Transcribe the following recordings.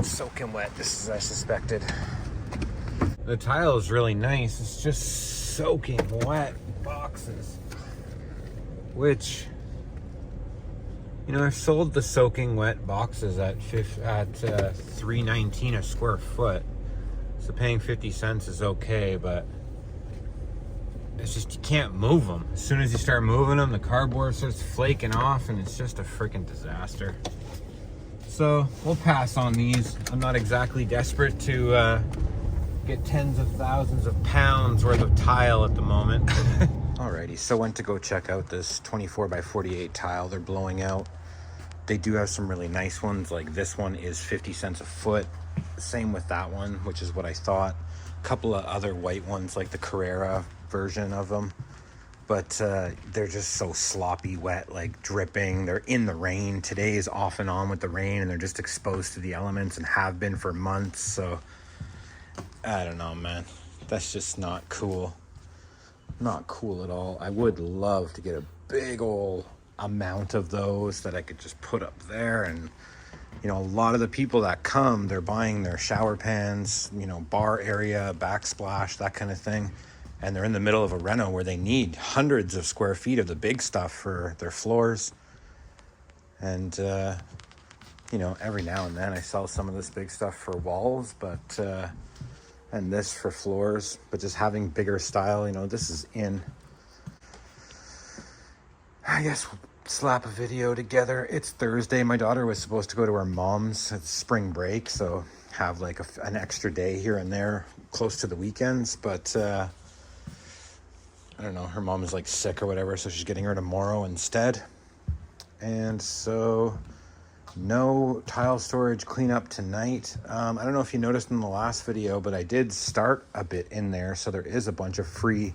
it's soaking wet, just as I suspected. The tile is really nice. It's just soaking wet boxes, which, you know, I've sold the soaking wet boxes at $3.19 a square foot. So paying 50 cents is okay, but it's just, you can't move them. As soon as you start moving them, the cardboard starts flaking off, and it's just a freaking disaster. So we'll pass on these. I'm not exactly desperate to get tens of thousands of pounds worth of tile at the moment. Alrighty, so went to go check out this 24 by 48 tile they're blowing out. They do have some really nice ones, like this one is 50 cents a foot. Same with that one, which is what I thought. A couple of other white ones, like the Carrera version of them. But they're just so sloppy wet, like dripping. They're in the rain. Today is off and on with the rain, and they're just exposed to the elements and have been for months. So I don't know, man. That's just not cool. Not cool at all. I would love to get a big old amount of those that I could just put up there. And, you know, a lot of the people that come, they're buying their shower pans, you know, bar area, backsplash, that kind of thing. And they're in the middle of a reno where they need hundreds of square feet of the big stuff for their floors. And, you know, every now and then I sell some of this big stuff for walls, but, and this for floors, but just having bigger style, you know, this is in. I guess we'll slap a video together. It's Thursday. My daughter was supposed to go to her mom's. It's spring break, so have like an extra day here and there close to the weekends. But I don't know, her mom is like sick or whatever, so she's getting her tomorrow instead. And so no tile storage cleanup tonight. I don't know if you noticed in the last video, but I did start a bit in there. So there is a bunch of free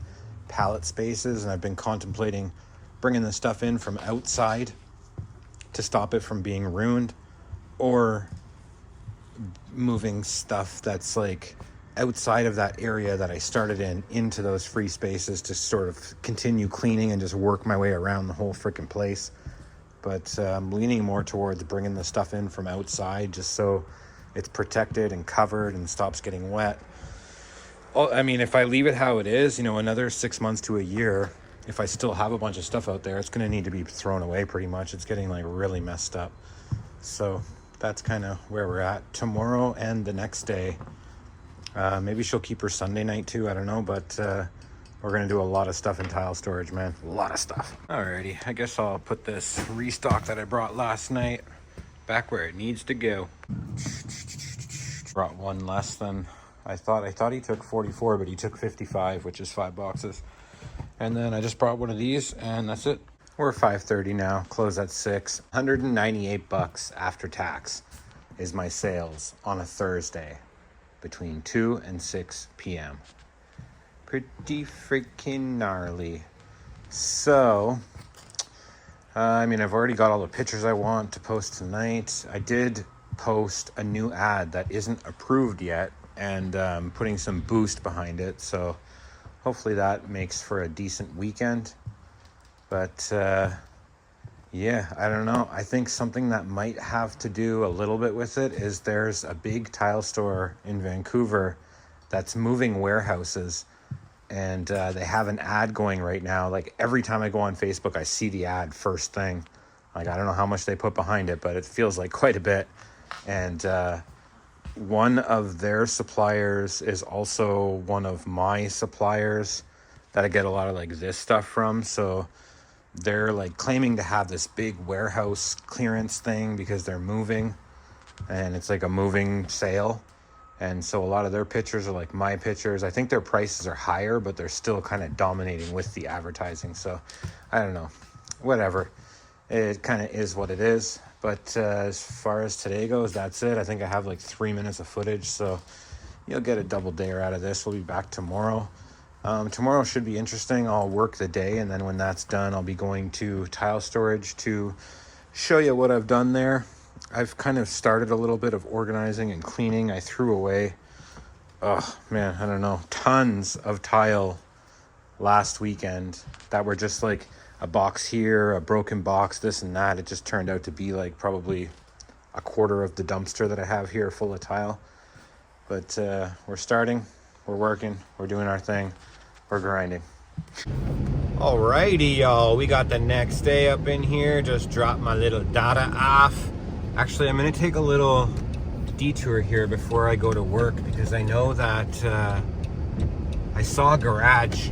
pallet spaces, and I've been contemplating bringing the stuff in from outside to stop it from being ruined, or moving stuff that's like outside of that area that I started in into those free spaces to sort of continue cleaning and just work my way around the whole freaking place. But I'm leaning more towards bringing the stuff in from outside just so it's protected and covered and stops getting wet. Well, I mean, if I leave it how it is, you know, another 6 months to a year, if I still have a bunch of stuff out there, it's going to need to be thrown away pretty much. It's getting like really messed up. So that's kind of where we're at tomorrow and the next day. Maybe she'll keep her Sunday night too. I don't know, but we're going to do a lot of stuff in tile storage, man. A lot of stuff. Alrighty, I guess I'll put this restock that I brought last night back where it needs to go. Brought one less than I thought. I thought he took 44, but he took 55, which is 5 boxes. And then I just brought one of these, and that's it. We're 5:30 now, close at 6. 198 bucks after tax is my sales on a Thursday between 2 and 6 p.m. Pretty freaking gnarly. So, I mean, I've already got all the pictures I want to post tonight. I did post a new ad that isn't approved yet, and putting some boost behind it. So hopefully that makes for a decent weekend. But yeah, I don't know. I think something that might have to do a little bit with it is there's a big tile store in Vancouver that's moving warehouses. And they have an ad going right now. Like every time I go on Facebook, I see the ad first thing. Like, I don't know how much they put behind it, but it feels like quite a bit. And one of their suppliers is also one of my suppliers that I get a lot of like this stuff from. So they're like claiming to have this big warehouse clearance thing because they're moving, and it's like a moving sale. And so a lot of their pictures are like my pictures. I think their prices are higher, but they're still kind of dominating with the advertising. So I don't know, whatever. It kind of is what it is. But as far as today goes, that's it. I think I have like 3 minutes of footage, so you'll get a double dare out of this. We'll be back tomorrow. Tomorrow should be interesting. I'll work the day, and then when that's done, I'll be going to tile storage to show you what I've done there. I've kind of started a little bit of organizing and cleaning. I threw away, oh man, I don't know, tons of tile last weekend that were just like a box here, a broken box, this and that. It just turned out to be like probably a quarter of the dumpster that I have here full of tile. But we're starting, we're working, we're doing our thing, we're grinding. Alrighty, y'all, we got the next day up in here. Just dropped my little data off. Actually, I'm gonna take a little detour here before I go to work, because I know that I saw a garage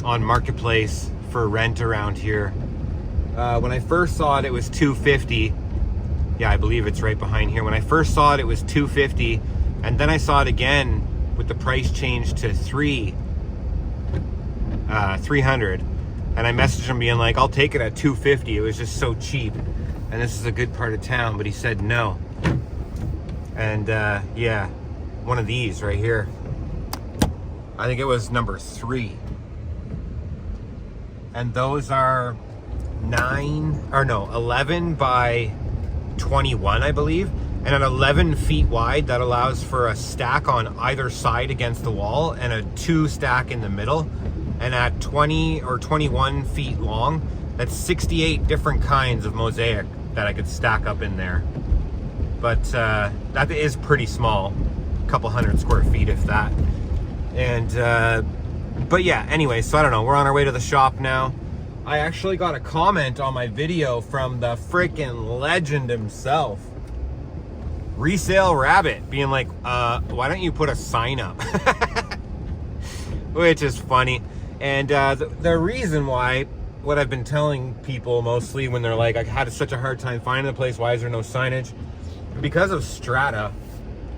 on Marketplace for rent around here. When I first saw it, it was $250. Yeah, I believe it's right behind here. When I first saw it, it was $250, and then I saw it again with the price change to $300. And I messaged him being like, I'll take it at $250. It was just so cheap, and this is a good part of town. But he said no. And yeah, one of these right here. I think it was number 3. And those are 11 by 21, I believe. And at 11 feet wide, that allows for a stack on either side against the wall and a 2 stack in the middle. And at 20 or 21 feet long, that's 68 different kinds of mosaic that I could stack up in there. But that is pretty small, a couple hundred square feet if that. And but yeah, anyway, so I don't know, we're on our way to the shop now. I actually got a comment on my video from the freaking legend himself, Resale Rabbit, being like, why don't you put a sign up? Which is funny. And the reason why, what I've been telling people mostly when they're like, I had such a hard time finding the place, why is there no signage? Because of Strata.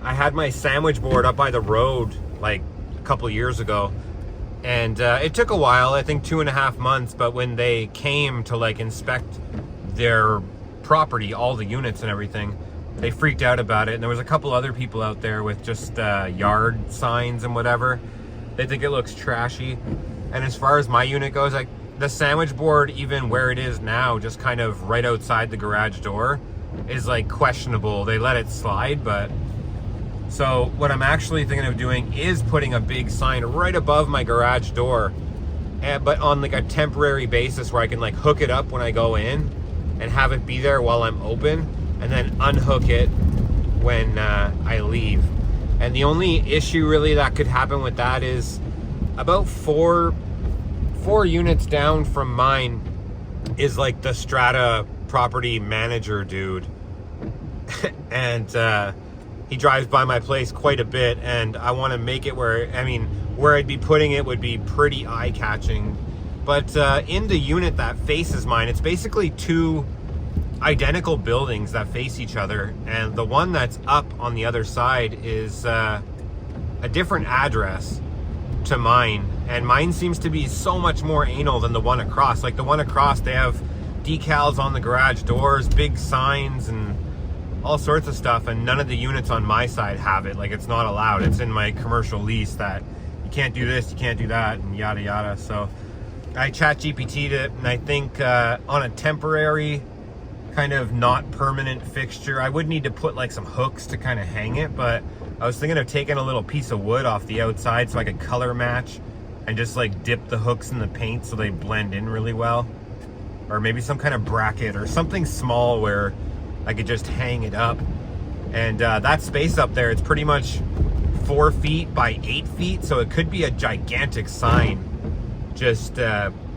I had my sandwich board up by the road like a couple years ago, and it took a while, I think 2.5 months, but when they came to like inspect their property, all the units and everything, they freaked out about it. And there was a couple other people out there with just yard signs and whatever. They think it looks trashy. And as far as my unit goes, like the sandwich board, even where it is now, just kind of right outside the garage door, is like questionable. They let it slide. But so what I'm actually thinking of doing is putting a big sign right above my garage door, but on like a temporary basis where I can like hook it up when I go in and have it be there while I'm open, and then unhook it when I leave. And the only issue really that could happen with that is about four units down from mine is like the Strata property manager dude. And he drives by my place quite a bit, and I want to make it where, I mean, where I'd be putting it would be pretty eye-catching. But in the unit that faces mine, it's basically 2 identical buildings that face each other, and the one that's up on the other side is a different address to mine, and mine seems to be so much more anal than the one across. Like the one across, they have decals on the garage doors, big signs, and all sorts of stuff, and none of the units on my side have it. Like, it's not allowed. It's in my commercial lease that you can't do this, you can't do that, and yada yada. So I chat GPT'd it, and I think on a temporary kind of not permanent fixture, I would need to put like some hooks to kind of hang it, but I was thinking of taking a little piece of wood off the outside so I could color match and just like dip the hooks in the paint so they blend in really well. Or maybe some kind of bracket or something small where I could just hang it up. And that space up there, it's pretty much 4 feet by 8 feet, so it could be a gigantic sign just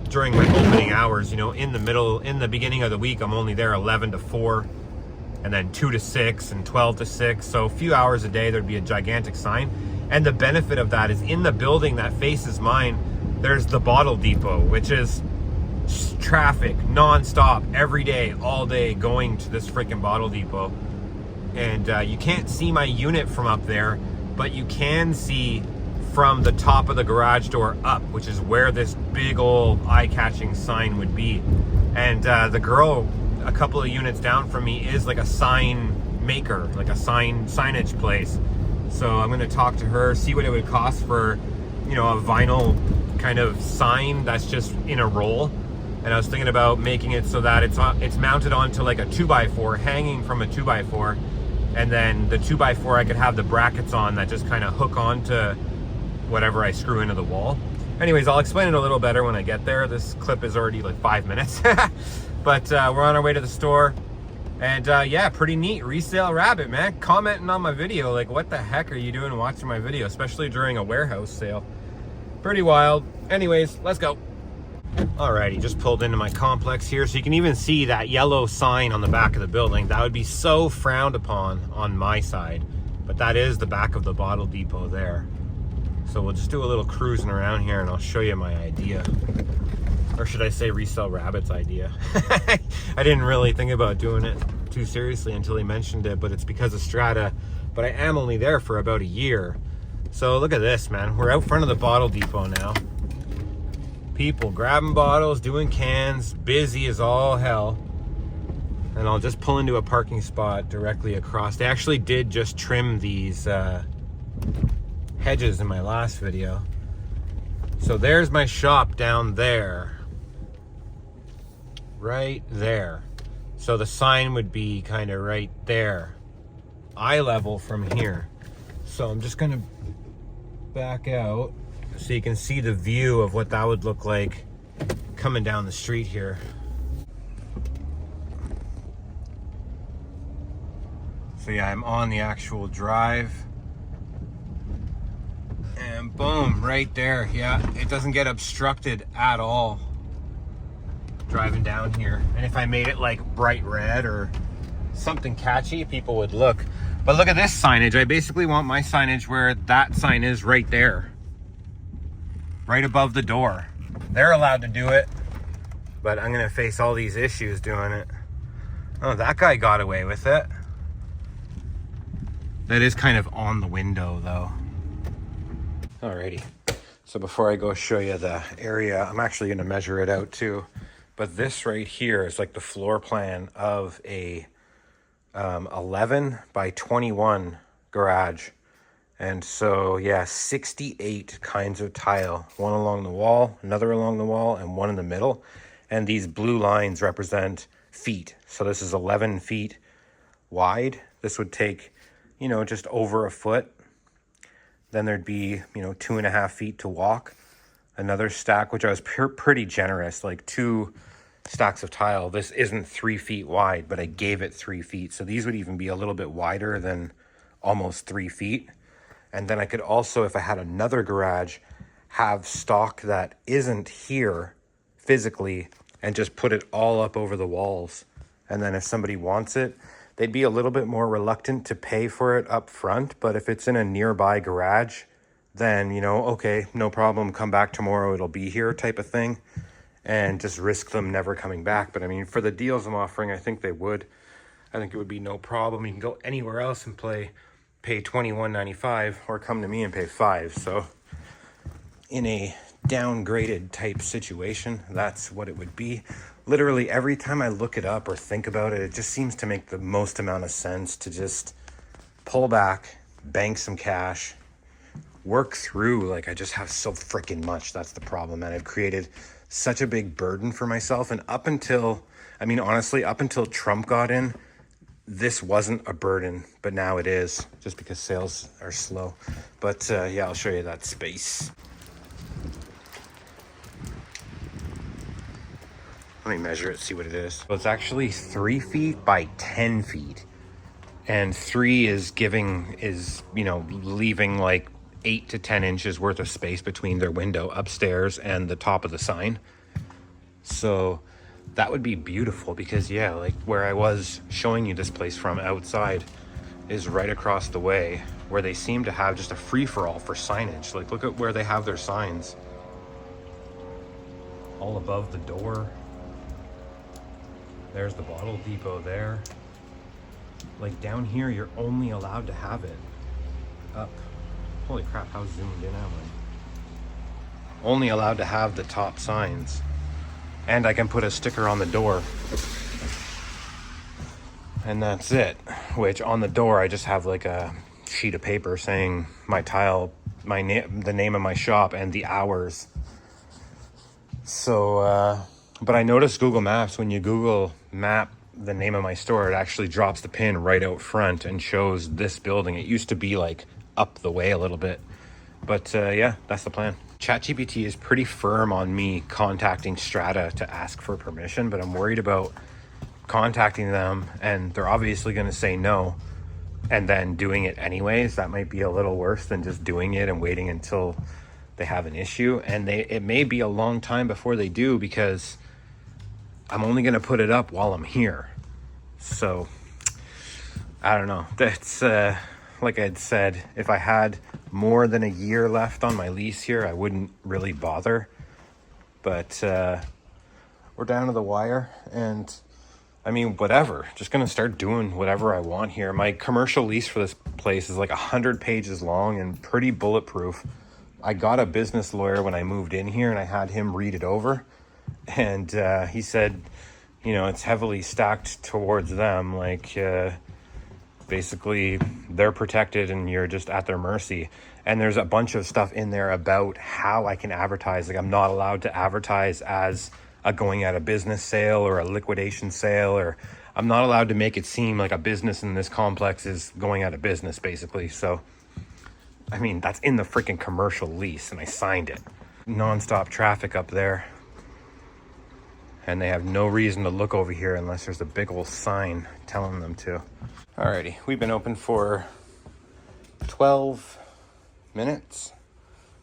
during my opening hours. You know, in the beginning of the week, I'm only there 11 to 4, and then 2 to 6 and 12 to 6. So a few hours a day, there'd be a gigantic sign. And the benefit of that is in the building that faces mine, there's the bottle depot, which is traffic non-stop every day, all day, going to this freaking bottle depot. And you can't see my unit from up there, but you can see from the top of the garage door up, which is where this big old eye-catching sign would be. And the girl a couple of units down from me is like a sign maker, like a signage place. So I'm going to talk to her, see what it would cost for, you know, a vinyl kind of sign that's just in a roll. And I was thinking about making it so that it's mounted onto like a 2x4, hanging from a 2x4, and then the 2x4 I could have the brackets on that just kind of hook onto whatever I screw into the wall. Anyways, I'll explain it a little better when I get there. This clip is already like 5 minutes. But we're on our way to the store. And yeah, pretty neat. Resale rabbit, man. Commenting on my video, like, what the heck are you doing watching my video, especially during a warehouse sale? Pretty wild. Anyways, let's go. Alrighty, just pulled into my complex here, so you can even see that yellow sign on the back of the building. That would be so frowned upon on my side, but that is the back of the bottle depot there. So we'll just do a little cruising around here and I'll show you my idea. Or should I say Resell Rabbit's idea? I didn't really think about doing it too seriously until he mentioned it, but it's because of Strata. But I am only there for about a year. So look at this, man. We're out front of the bottle depot now. People grabbing bottles, doing cans, busy as all hell. And I'll just pull into a parking spot directly across. They actually did just trim these hedges in my last video. So there's my shop down there. Right there. So the sign would be kind of right there. Eye level from here. So I'm just gonna back out so you can see the view of what that would look like coming down the street here. So yeah, I'm on the actual drive. And boom, right there. Yeah, it doesn't get obstructed at all driving down here. And if I made it like bright red or something catchy, people would look. But look at this signage. I basically want my signage where that sign is right there. Right above the door. They're allowed to do it, but I'm gonna face all these issues doing it. Oh, that guy got away with it. That is kind of on the window though. Alrighty, so before I go show you the area, I'm actually gonna measure it out too. But this right here is like the floor plan of a 11 by 21 garage. And so, yeah, 68 kinds of tile. One along the wall, another along the wall, and one in the middle. And these blue lines represent feet. So this is 11 feet wide. This would take, you know, just over a foot. Then there'd be, you know, 2.5 feet to walk. Another stack, which I was pretty generous, like 2 stacks of tile. This isn't 3 feet wide, but I gave it 3 feet. So these would even be a little bit wider than almost 3 feet. And then I could also, if I had another garage, have stock that isn't here physically and just put it all up over the walls. And then if somebody wants it, they'd be a little bit more reluctant to pay for it up front. But if it's in a nearby garage, then, you know, okay, no problem, come back tomorrow, it'll be here type of thing. And just risk them never coming back. But I mean, for the deals I'm offering, I think they would. I think it would be no problem. You can go anywhere else and pay $21.95 or come to me and pay $5. So in a downgraded type situation, that's what it would be. Literally every time I look it up or think about it, it just seems to make the most amount of sense to just pull back, bank some cash, work through. Like, I just have so freaking much. That's the problem. And I've created such a big burden for myself. And up until, I mean, honestly, up until Trump got in, this wasn't a burden, but now it is, just because sales are slow. But yeah, I'll show you that space. Let me measure it, see what it is. So it's actually 3 feet by 10 feet. And 3 is you know, leaving like 8 to 10 inches worth of space between their window upstairs and the top of the sign. So that would be beautiful because, yeah, like where I was showing you this place from outside is right across the way, where they seem to have just a free-for-all for signage. Like, look at where they have their signs. All above the door. There's the bottle depot there. Like down here, you're only allowed to have it up. Holy crap, how zoomed in am I? Only allowed to have the top signs. And I can put a sticker on the door. And that's it. Which on the door, I just have like a sheet of paper saying my tile, my name, the name of my shop, and the hours. So, but I noticed Google Maps, when you Google map the name of my store, it actually drops the pin right out front and shows this building. It used to be like up the way a little bit. But yeah, that's the plan. ChatGPT is pretty firm on me contacting Strata to ask for permission, but I'm worried about contacting them and they're obviously going to say no and then doing it anyways. That might be a little worse than just doing it and waiting until they have an issue. And it may be a long time before they do, because I'm only going to put it up while I'm here. So I don't know. That's like I'd said, if I had more than a year left on my lease here, I wouldn't really bother. But we're down to the wire, and I mean, whatever, just gonna start doing whatever I want here. My commercial lease for this place is like 100 pages long and pretty bulletproof. I got a business lawyer when I moved in here, and I had him read it over, and he said, you know, it's heavily stacked towards them, like basically they're protected and you're just at their mercy. And there's a bunch of stuff in there about how I can advertise. Like, I'm not allowed to advertise as a going out of business sale or a liquidation sale, or I'm not allowed to make it seem like a business in this complex is going out of business, basically. So, I mean, that's in the freaking commercial lease, and I signed it. Non-stop traffic up there, and they have no reason to look over here unless there's a big old sign telling them to. Alrighty, we've been open for 12 minutes,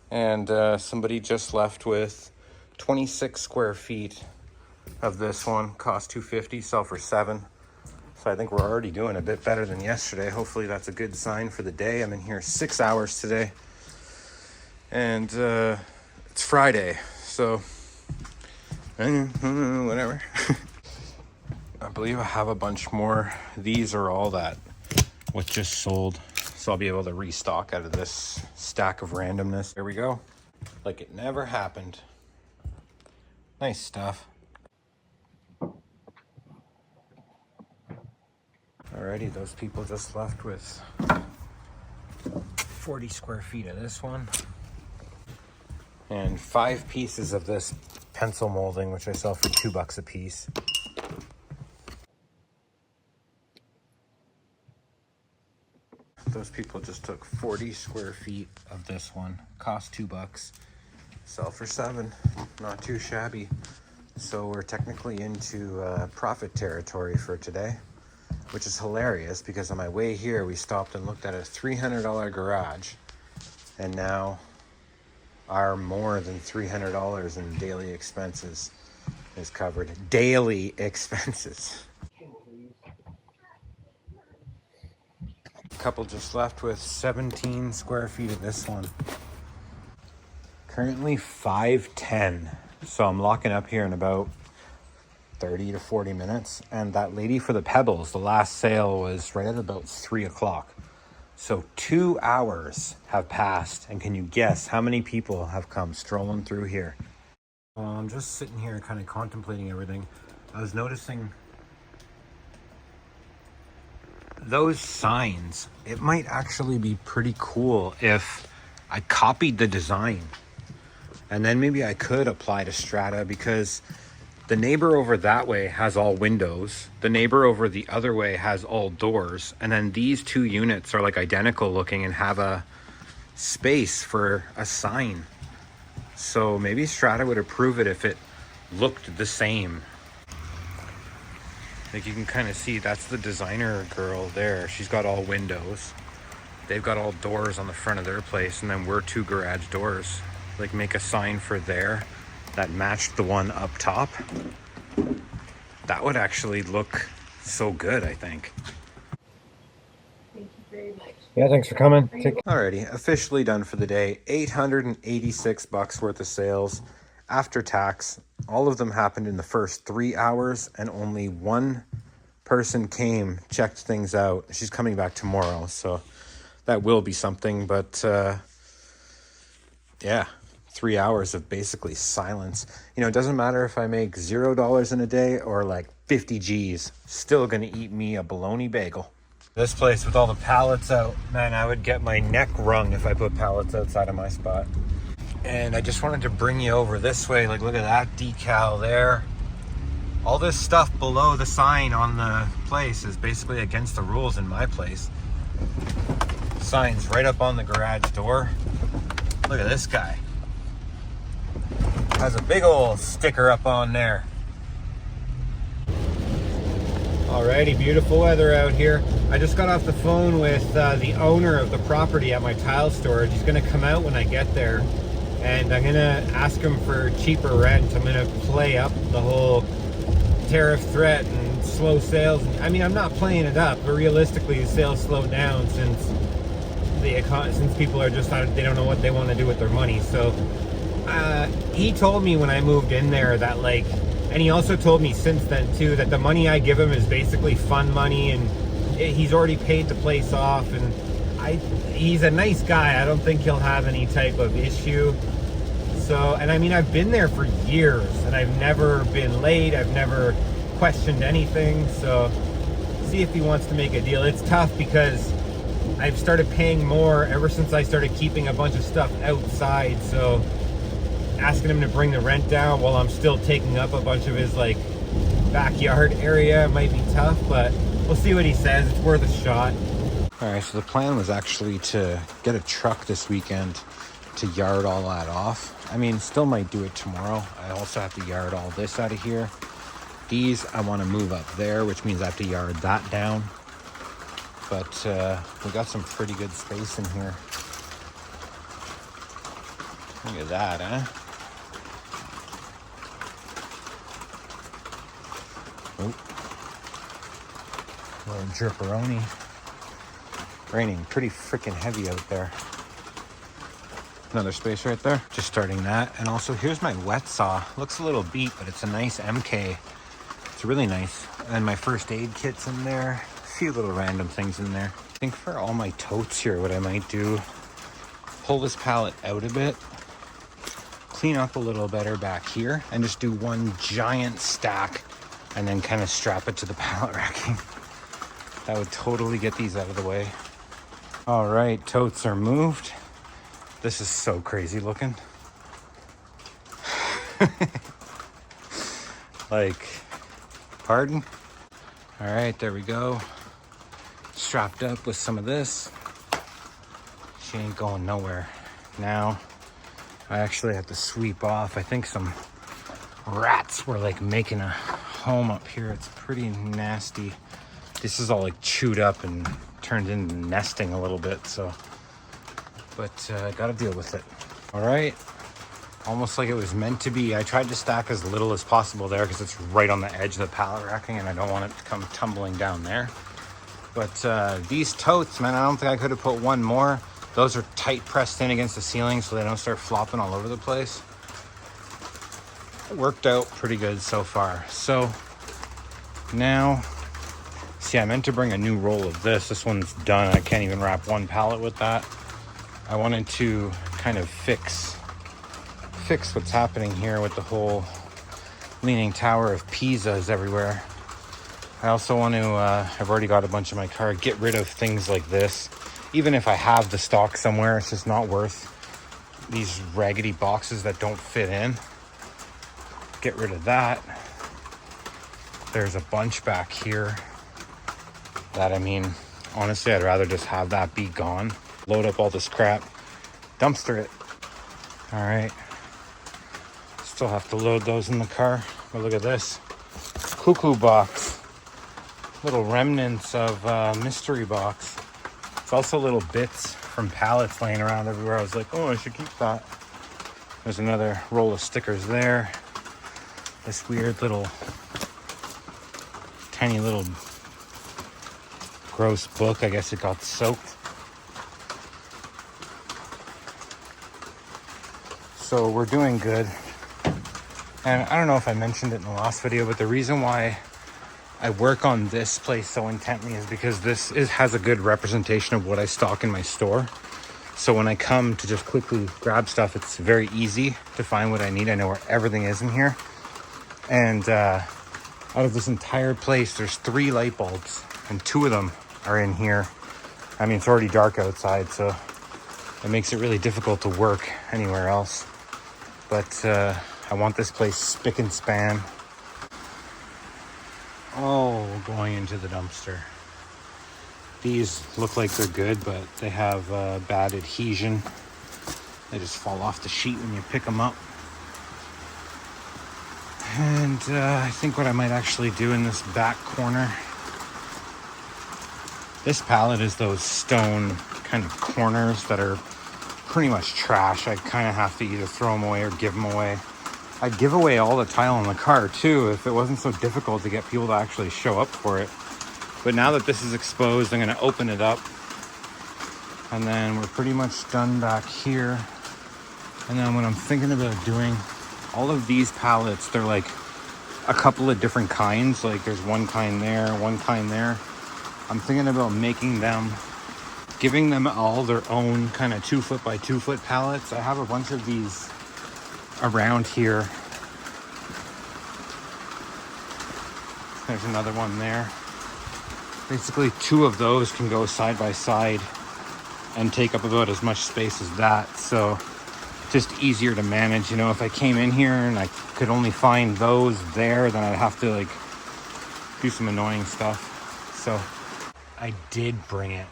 and somebody just left with 26 square feet of this one. Cost $250, sell for $7. So I think we're already doing a bit better than yesterday. Hopefully that's a good sign for the day. I'm in here 6 hours today, and it's Friday, so whatever. I believe I have a bunch more. These are all that what just sold, so I'll be able to restock out of this stack of randomness. There we go, like it never happened. Nice stuff. Alrighty, those people just left with 40 square feet of this one and 5 pieces of this pencil molding, which I sell for $2 a piece. Those people just took 40 square feet of this one, cost $2, sell for $7. Not too shabby. So we're technically into profit territory for today, which is hilarious because on my way here we stopped and looked at a $300 garage, and now our more than $300 in daily expenses is covered. Daily expenses. Couple just left with 17 square feet of this one. Currently $510. So I'm locking up here in about 30 to 40 minutes. And that lady for the pebbles, the last sale was right at about 3 o'clock. So 2 hours have passed. And can you guess how many people have come strolling through here? Well, I'm just sitting here kind of contemplating everything. I was noticing those signs. It might actually be pretty cool if I copied the design, and then maybe I could apply to strata, because the neighbor over that way has all windows, the neighbor over the other way has all doors, and then these two units are like identical looking and have a space for a sign. So maybe strata would approve it if it looked the same. Like, you can kind of see that's the designer girl there. She's got all windows. They've got all doors on the front of their place, and then we're 2 garage doors. Like, make a sign for there that matched the one up top. That would actually look so good, I think. Thank you very much. Yeah, thanks for coming. Alrighty, officially done for the day. $886 worth of sales after tax. All of them happened in the first 3 hours, and only one person came, checked things out. She's coming back tomorrow, so that will be something. But yeah, 3 hours of basically silence. You know, it doesn't matter if I make $0 in a day or like 50 G's, still gonna eat me a bologna bagel. This place with all the pallets out, man, I would get my neck wrung if I put pallets outside of my spot. And I just wanted to bring you over this way. Like, look at that decal there. All this stuff below the sign on the place is basically against the rules in my place. Signs right up on the garage door. Look at this guy. Has a big old sticker up on there. Alrighty, beautiful weather out here. I just got off the phone with the owner of the property at my tile storage. He's gonna come out when I get there, and I'm gonna ask him for cheaper rent. I'm gonna play up the whole tariff threat and slow sales. I mean, I'm not playing it up, but realistically, the sales slowed down since people are just they don't know what they want to do with their money. So he told me when I moved in there that and he also told me since then too that the money I give him is basically fun money, and he's already paid the place off, and he's a nice guy. I don't think he'll have any type of issue. So, and I mean, I've been there for years and I've never been late. I've never questioned anything. So see if he wants to make a deal. It's tough because I've started paying more ever since I started keeping a bunch of stuff outside. So asking him to bring the rent down while I'm still taking up a bunch of his backyard area might be tough, but we'll see what he says. It's worth a shot. All right, so the plan was actually to get a truck this weekend to yard all that off. I mean, still might do it tomorrow. I also have to yard all this out of here. These I want to move up there, which means I have to yard that down. But we got some pretty good space in here. Look at that, huh? Oh, little jerperoni. Raining pretty freaking heavy out there. Another space right there. Just starting that. And also here's my wet saw. Looks a little beat, but it's a nice MK. It's really nice. And my first aid kit's in there. A few little random things in there. I think for all my totes here, what I might do, pull this pallet out a bit, clean up a little better back here, and just do one giant stack and then kind of strap it to the pallet racking. That would totally get these out of the way. All right, totes are moved. This is so crazy looking. Pardon? All right, there we go. Strapped up with some of this. She ain't going nowhere. Now, I actually have to sweep off. I think some rats were making a home up here. It's pretty nasty. This is all chewed up and turned into nesting a little bit, so. But I gotta deal with it. All right, almost like it was meant to be. I tried to stack as little as possible there because it's right on the edge of the pallet racking and I don't want it to come tumbling down there. But these totes, man, I don't think I could have put one more. Those are tight pressed in against the ceiling so they don't start flopping all over the place. It worked out pretty good so far. So now, see, I meant to bring a new roll of this. This one's done. I can't even wrap one pallet with that. I wanted to kind of fix what's happening here with the whole Leaning Tower of Pisa is everywhere. I also want to, I've already got a bunch in my car, get rid of things like this. Even if I have the stock somewhere, it's just not worth these raggedy boxes that don't fit in. Get rid of that. There's a bunch back here that, I mean, honestly, I'd rather just have that be gone. Load up all this crap, dumpster it. All right. Still have to load those in the car. But look at this. Cuckoo box. Little remnants of mystery box. It's also little bits from pallets laying around everywhere. I was like, oh, I should keep that. There's another roll of stickers there. This weird little, tiny little gross book. I guess it got soaked. So we're doing good. And I don't know if I mentioned it in the last video, but the reason why I work on this place so intently is because has a good representation of what I stock in my store. So when I come to just quickly grab stuff, it's very easy to find what I need. I know where everything is in here. And out of this entire place, there's 3 light bulbs and 2 of them are in here. I mean, it's already dark outside, so it makes it really difficult to work anywhere else. But I want this place spick and span. Oh, going into the dumpster. These look like they're good, but they have bad adhesion. They just fall off the sheet when you pick them up. And I think what I might actually do in this back corner This pallet is those stone kind of corners that are pretty much trash. I kind of have to either throw them away or give them away. I'd give away all the tile in the car too if it wasn't so difficult to get people to actually show up for it. But now that this is exposed, I'm going to open it up. And then we're pretty much done back here. And then what I'm thinking about doing, all of these pallets, they're like a couple of different kinds. Like there's one kind there, one kind there. I'm thinking about making them, giving them all their own kind of 2 foot by 2 foot pallets. I have a bunch of these around here. There's another one there. Basically 2 of those can go side by side and take up about as much space as that. So just easier to manage. You know, if I came in here and I could only find those there, then I'd have to like do some annoying stuff. So I did bring it.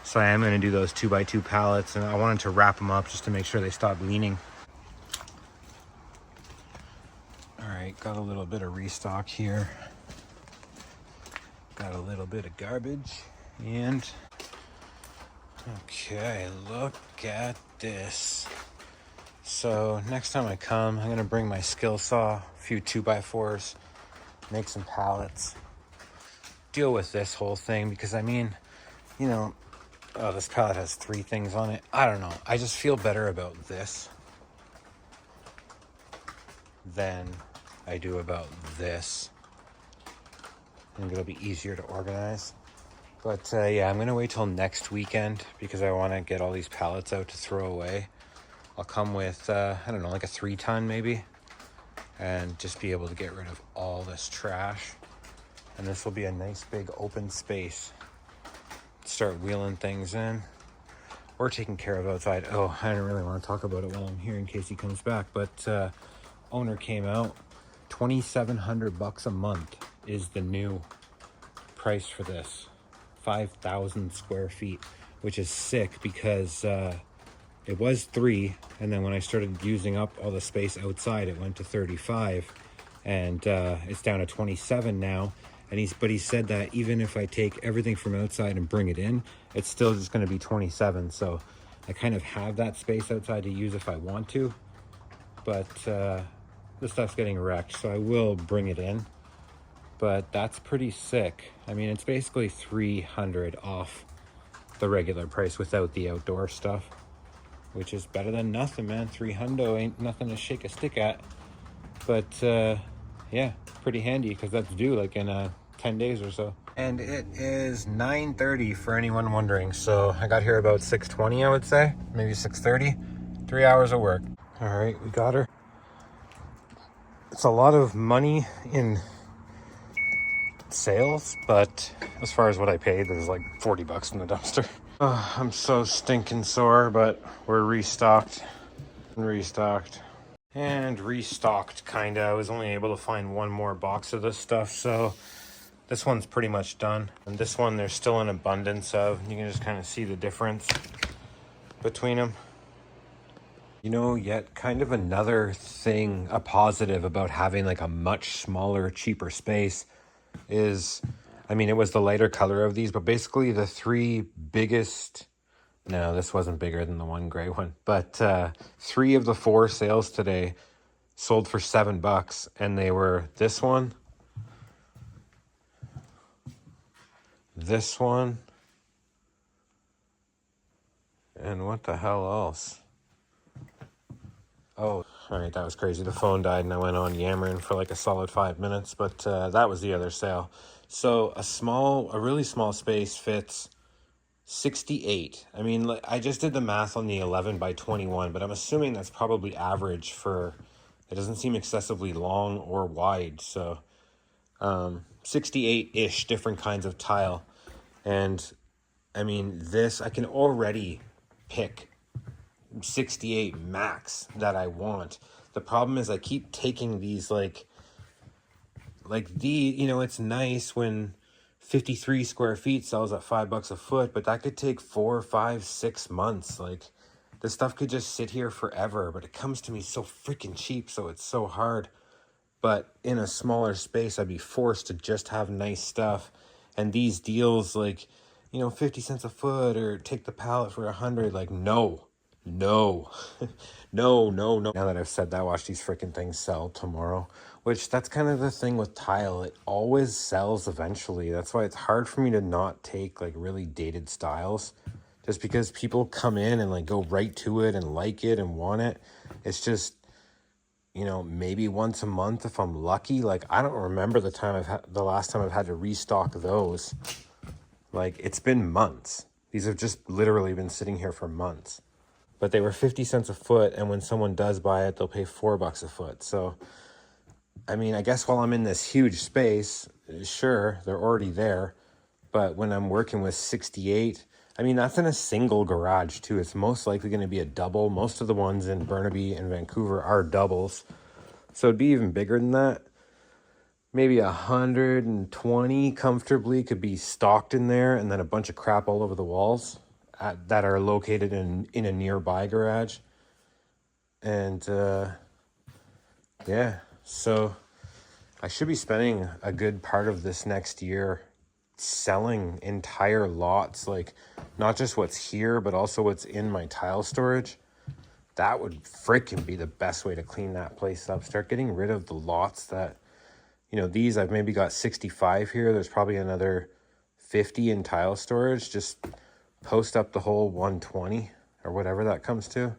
So I am going to do those 2 by 2 pallets, and I wanted to wrap them up just to make sure they stop leaning. All right, got a little bit of restock here. Got a little bit of garbage, and okay, look at this. So next time I come, I'm gonna bring my skill saw, a few 2x4s, make some pallets, deal with this whole thing, because I mean, you know, oh, this pallet has 3 things on it. I don't know. I just feel better about this than I do about this. I think it'll be easier to organize. But yeah, I'm gonna wait till next weekend because I want to get all these pallets out to throw away. I'll come with, I don't know, like a 3-ton maybe, and just be able to get rid of all this trash. And this will be a nice big open space. Start wheeling things in or taking care of outside. Oh, I don't really want to talk about it while I'm here in case he comes back, but owner came out. $2,700 a month is the new price for this. 5,000 square feet, which is sick because it was 3, and then when I started using up all the space outside, it went to 35, and it's down to 27 now. And he said that even if I take everything from outside and bring it in, it's still just going to be 27. So I kind of have that space outside to use if I want to, but the stuff's getting wrecked, so I will bring it in. But that's pretty sick. I mean, it's basically $300 off the regular price without the outdoor stuff, which is better than nothing, man. $300 ain't nothing to shake a stick at. But yeah, pretty handy because that's due like in 10 days or so. And it is 9:30 for anyone wondering. So I got here about 6:20, I would say, maybe 6:30. 3 hours of work. All right, we got her. It's a lot of money in sales, but as far as what I paid, there's like $40 in the dumpster. Oh, I'm so stinking sore, but we're restocked and restocked. Kinda. I was only able to find 1 more box of this stuff, so this one's pretty much done. And this one there's still an abundance of. You can just kind of see the difference between them. You know, yet kind of another thing, a positive about having like a much smaller, cheaper space is, I mean, it was the lighter color of these, but basically the 3 biggest, no, this wasn't bigger than the one gray one, but 3 of the 4 sales today sold for $7, and they were this one, this one, and what the hell else? Oh, all right, that was crazy. The phone died and I went on yammering for like a solid 5 minutes, but that was the other sale. So a really small space fits 68. I mean, I just did the math on the 11 by 21, but I'm assuming that's probably average for, it doesn't seem excessively long or wide. So 68-ish different kinds of tile. And I mean, this, I can already pick 68 max that I want. The problem is I keep taking these like you know, it's nice when 53 square feet sells at $5 a foot, but that could take 4, 5, 6 months. Like, this stuff could just sit here forever, but it comes to me so freaking cheap, so it's so hard. But in a smaller space, I'd be forced to just have nice stuff. And these deals, like, 50 cents a foot or take the pallet for 100. Like, no, no, no, no, no. Now that I've said that, watch these freaking things sell tomorrow, which that's kind of the thing with tile. It always sells eventually. That's why it's hard for me to not take like really dated styles, just because people come in and like go right to it and like it and want it. It's just, maybe once a month if I'm lucky. Like, I don't remember the last time I've had to restock those. Like, it's been months. These have just literally been sitting here for months. But they were 50 cents a foot, and when someone does buy it, they'll pay $4 a foot. So, I mean, I guess while I'm in this huge space, sure, they're already there. But when I'm working with 68, I mean, that's in a single garage too. It's most likely going to be a double. Most of the ones in Burnaby and Vancouver are doubles. So it'd be even bigger than that. Maybe 120 comfortably could be stocked in there, and then a bunch of crap all over the walls that are located in a nearby garage. And yeah, so I should be spending a good part of this next year selling entire lots, like not just what's here, but also what's in my tile storage. That would freaking be the best way to clean that place up. Start getting rid of the lots that, these I've maybe got 65 here. There's probably another 50 in tile storage. Just post up the whole 120 or whatever that comes to.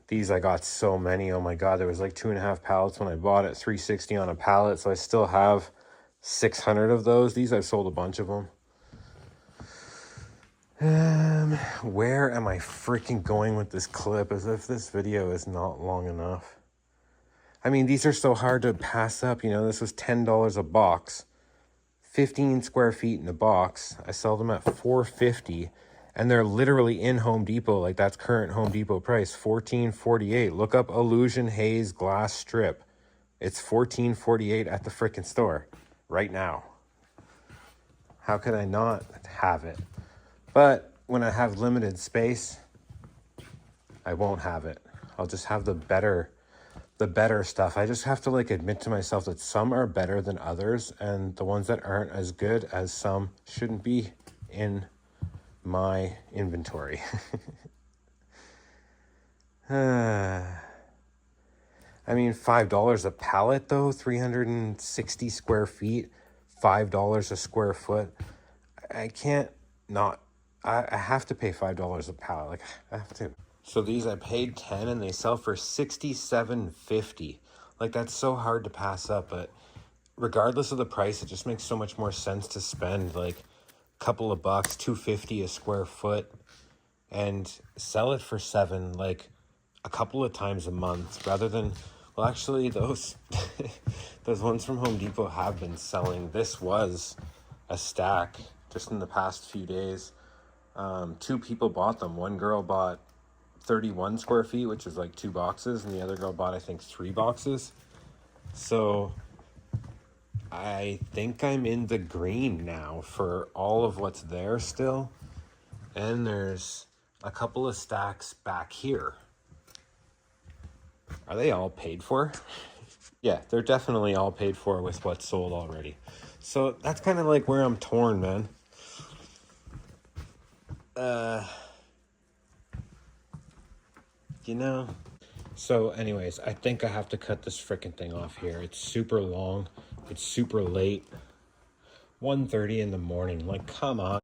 These I got so many. Oh my God, there was like 2.5 pallets when I bought it, 360 on a pallet. So I still have 600 of those. These I've sold a bunch of them. Where am I freaking going with this clip? As if this video is not long enough. I mean, these are so hard to pass up. This was $10 a box, 15 square feet in a box. I sell them at $4.50, and they're literally in Home Depot. Like, that's current Home Depot price, $14.48. Look up Illusion Haze glass strip. It's $14.48 at the freaking store right now. How could I not have it? But when I have limited space, I won't have it. I'll just have the better stuff. I just have to admit to myself that some are better than others, and the ones that aren't as good as some shouldn't be in my inventory. I mean, $5 a pallet though, 360 square feet, $5 a square foot. I can't not. I have to pay $5 a pallet. Like, I have to. So these I paid 10 and they sell for $67.50. Like, that's so hard to pass up, but regardless of the price, it just makes so much more sense to spend like a couple of bucks, $2.50 a square foot, and sell it for $7 like a couple of times a month, rather than, well, actually those those ones from Home Depot have been selling. This was a stack just in the past few days. 2 people bought them. One girl bought 31 square feet, which is like 2 boxes, and the other girl bought, I think, 3 boxes. So I think I'm in the green now for all of what's there still. And there's a couple of stacks back here. Are they all paid for? Yeah, they're definitely all paid for with what's sold already. So that's kind of like where I'm torn, man. So anyways, I think I have to cut this freaking thing off here. It's super long. It's super late. 1:30 in the morning. Like, come on.